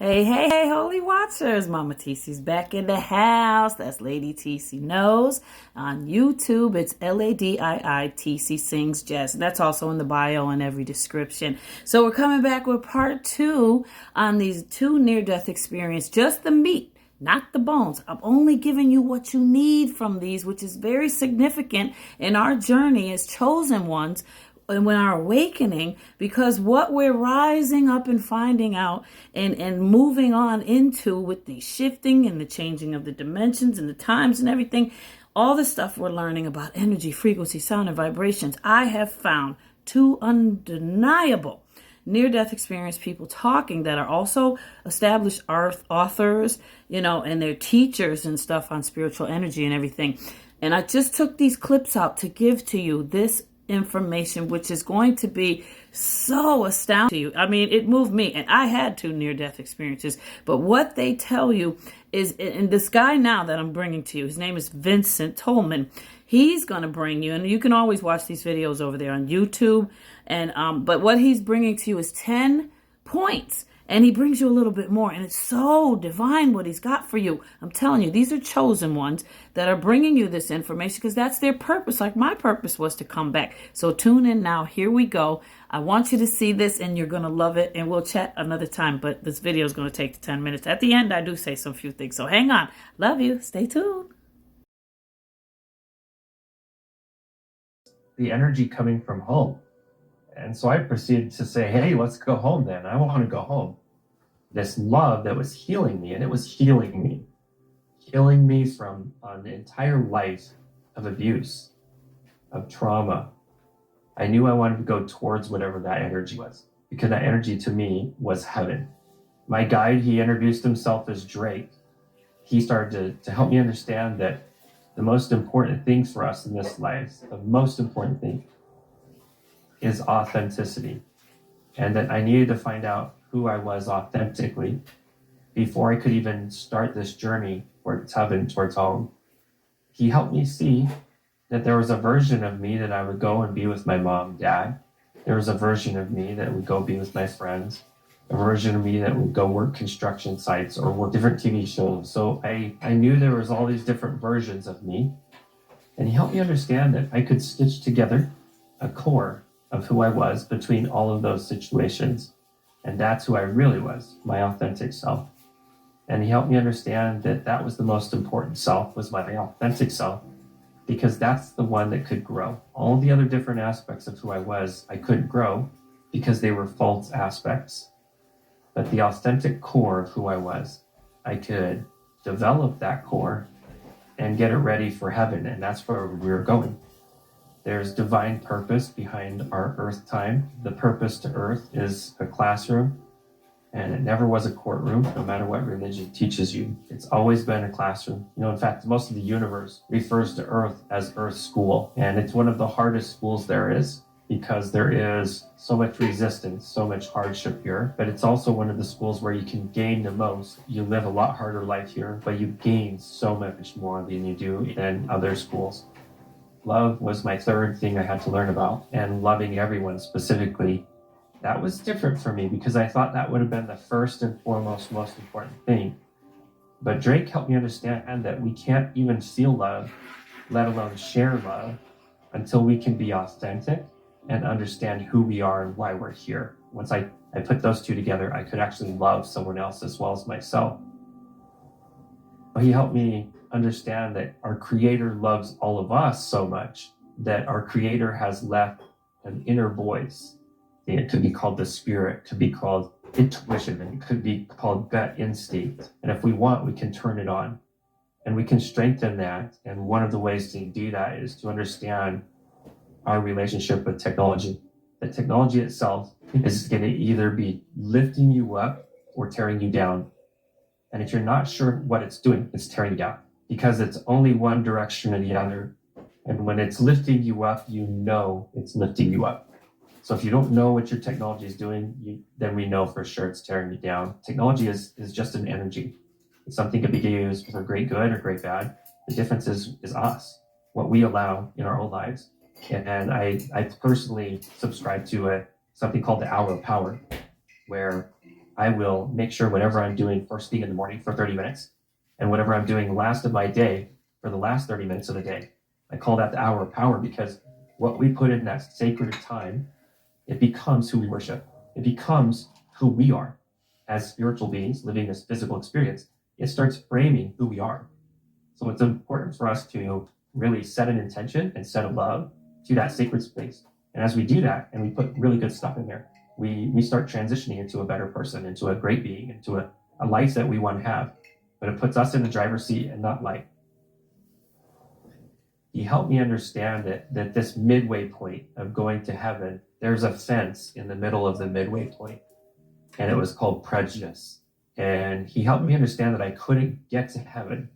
Hey, Holy Watchers. Mama TC's back in the house. That's Lady TC Knows. On YouTube, it's LADII Sings Jazz. And that's also in the bio and every description. So we're coming back with part 2 on these 2 near-death experiences. Just the meat, not the bones. I'm only giving you what you need from these, which is very significant in our journey as chosen ones and when our awakening, because what we're rising up and finding out and moving on into with the shifting and the changing of the dimensions and the times and everything, all the stuff we're learning about energy, frequency, sound, and vibrations, I have found 2 undeniable near-death experience people talking that are also established authors, and they're teachers and stuff on spiritual energy and everything. And I just took these clips out to give to you this information, which is going to be so astounding to you. I mean, it moved me, and I had 2 near-death experiences, but what they tell you is, and this guy now that I'm bringing to you, his name is Vincent Tolman. He's going to bring you, and you can always watch these videos over there on YouTube, and but what he's bringing to you is 10 points. And he brings you a little bit more. And it's so divine what he's got for you. I'm telling you, these are chosen ones that are bringing you this information because that's their purpose. Like my purpose was to come back. So tune in now. Here we go. I want you to see this and you're going to love it. And we'll chat another time. But this video is going to take 10 minutes. At the end, I do say some few things. So hang on. Love you. Stay tuned. The energy coming from home. And so I proceeded to say, hey, let's go home then. I want to go home. This love that was healing me, and it was healing me from an entire life of abuse, of trauma. I knew I wanted to go towards whatever that energy was, because that energy to me was heaven. My guide, he introduced himself as Drake. He started to help me understand that the most important thing for us in this life, the most important thing is authenticity. And that I needed to find out who I was authentically before I could even start this journey towards heaven, towards home. He helped me see that there was a version of me that I would go and be with my mom and dad. There was a version of me that would go be with my friends, a version of me that would go work construction sites or work different TV shows. So I knew there was all these different versions of me. And he helped me understand that I could stitch together a core of who I was between all of those situations. And that's who I really was, my authentic self. And he helped me understand that that was the most important self, was my authentic self, because that's the one that could grow. All the other different aspects of who I was, I couldn't grow because they were false aspects. But the authentic core of who I was, I could develop that core and get it ready for heaven. And that's where we're going. There's divine purpose behind our earth time. The purpose to earth is a classroom, and it never was a courtroom, no matter what religion teaches you. It's always been a classroom. In fact, most of the universe refers to earth as earth school, and it's one of the hardest schools there is because there is so much resistance, so much hardship here, but it's also one of the schools where you can gain the most. You live a lot harder life here, but you gain so much more than you do in other schools. Love was my third thing I had to learn about, and loving everyone specifically. That was different for me because I thought that would have been the first and foremost, most important thing. But Drake helped me understand that we can't even feel love, let alone share love, until we can be authentic and understand who we are and why we're here. Once I put those 2 together, I could actually love someone else as well as myself. But he helped me understand that our Creator loves all of us so much that our Creator has left an inner voice. It could be called the spirit, it could be called intuition, and it could be called gut instinct. And if we want, we can turn it on and we can strengthen that. And one of the ways to do that is to understand our relationship with technology. The technology itself is going to either be lifting you up or tearing you down. And if you're not sure what it's doing, it's tearing you down, because it's only one direction or the other. And when it's lifting you up, you know it's lifting you up. So if you don't know what your technology is doing, then we know for sure it's tearing you down. Technology is just an energy. It's something that can be used for great good or great bad. The difference is us, what we allow in our own lives. And I personally subscribe to something called the Hour of Power, where I will make sure whatever I'm doing first thing in the morning for 30 minutes and whatever I'm doing last of my day for the last 30 minutes of the day, I call that the hour of power, because what we put in that sacred time, it becomes who we worship. It becomes who we are as spiritual beings living this physical experience. It starts framing who we are. So it's important for us to really set an intention and set a love to that sacred space. And as we do that, and we put really good stuff in there, we start transitioning into a better person, into a great being, into a life that we want to have. But it puts us in the driver's seat and not life. He helped me understand that this midway point of going to heaven, there's a fence in the middle of the midway point, and it was called prejudice. And he helped me understand that I couldn't get to heaven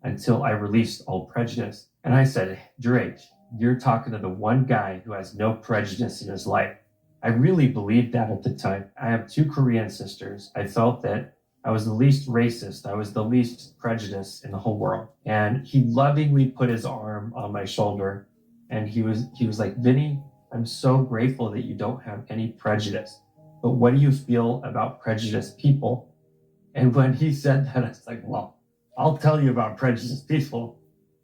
until I released all prejudice. And I said, Drake, you're talking to the one guy who has no prejudice in his life. I really believed that at the time. I have 2 Korean sisters. I felt that I was the least racist. I was the least prejudiced in the whole world. And he lovingly put his arm on my shoulder. And he was like, Vinny, I'm so grateful that you don't have any prejudice. But what do you feel about prejudiced people? And when he said that, I was like, well, I'll tell you about prejudiced people.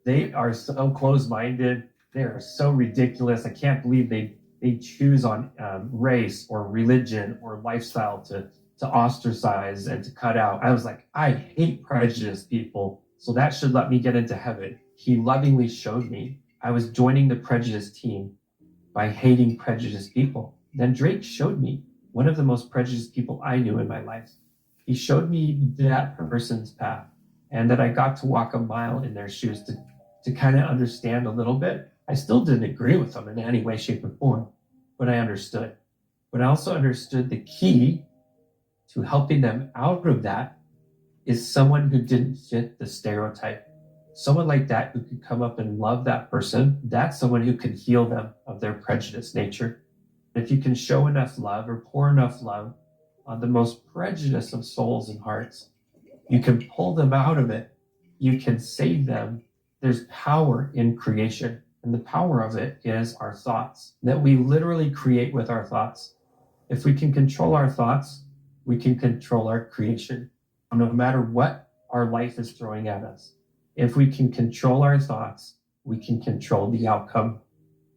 They are so close-minded. They are so ridiculous. I can't believe they choose on race or religion or lifestyle to ostracize and to cut out. I was like, I hate prejudiced people, so that should let me get into heaven. He lovingly showed me I was joining the prejudice team by hating prejudiced people. Then Drake showed me one of the most prejudiced people I knew in my life. He showed me that person's path, and that I got to walk a mile in their shoes to kind of understand a little bit. I still didn't agree with them in any way, shape, or form, but I understood. But I also understood the key to helping them out of that is someone who didn't fit the stereotype. Someone like that who could come up and love that person, that's someone who can heal them of their prejudiced nature. If you can show enough love or pour enough love on the most prejudiced of souls and hearts, you can pull them out of it. You can save them. There's power in creation. And the power of it is our thoughts, that we literally create with our thoughts. If we can control our thoughts, we can control our creation, no matter what our life is throwing at us. If we can control our thoughts, we can control the outcome.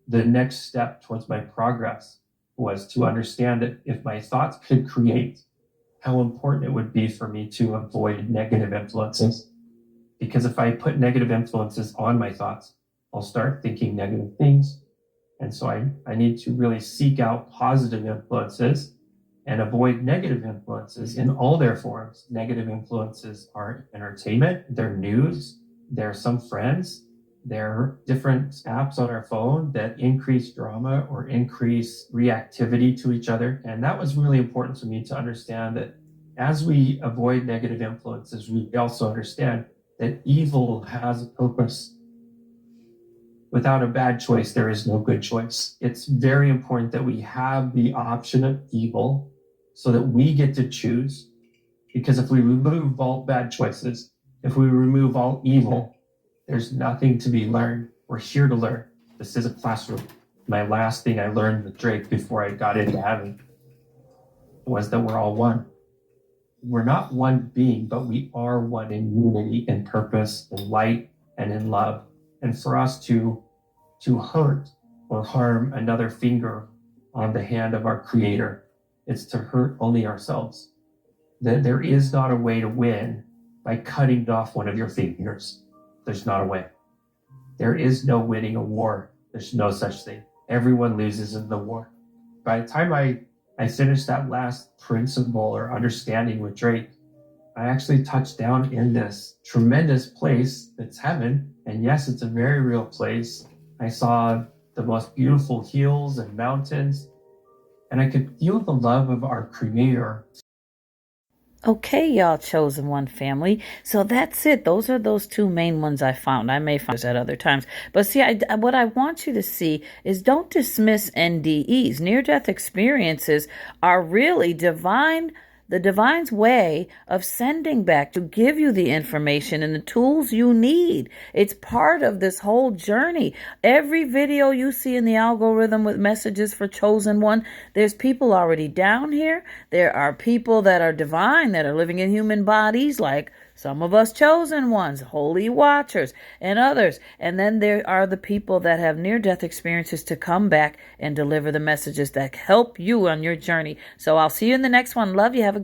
The next step towards my progress was to understand that if my thoughts could create, how important it would be for me to avoid negative influences. Because if I put negative influences on my thoughts, I'll start thinking negative things. And so I need to really seek out positive influences and avoid negative influences in all their forms. Negative influences are entertainment, they're news, they're some friends, they're different apps on our phone that increase drama or increase reactivity to each other. And that was really important to me to understand that as we avoid negative influences, we also understand that evil has a purpose. Without a bad choice, there is no good choice. It's very important that we have the option of evil so that we get to choose. Because if we remove all bad choices, if we remove all evil, there's nothing to be learned. We're here to learn. This is a classroom. My last thing I learned with Drake before I got into heaven was that we're all one. We're not one being, but we are one in unity, in purpose, in light, and in love. And for us to hurt or harm another finger on the hand of our Creator, it's to hurt only ourselves. That there is not a way to win by cutting off one of your fingers. There's not a way. There is no winning a war. There's no such thing. Everyone loses in the war. By the time I finished that last principle or understanding with Drake, I actually touched down in this tremendous place that's heaven. And yes, it's a very real place. I saw the most beautiful hills and mountains, and I could feel the love of our Creator. Okay, y'all, chosen one family. So that's it. Those are those 2 main ones I found. I may find at other times. But see, what I want you to see is don't dismiss NDEs. Near-death experiences are really divine. the divine's way of sending back to give you the information and the tools you need. It's part of this whole journey. Every video you see in the algorithm with messages for chosen one, there's people already down here. There are people that are divine, that are living in human bodies, like some of us chosen ones, holy watchers, and others. And then there are the people that have near-death experiences to come back and deliver the messages that help you on your journey. So I'll see you in the next one. Love you. Have a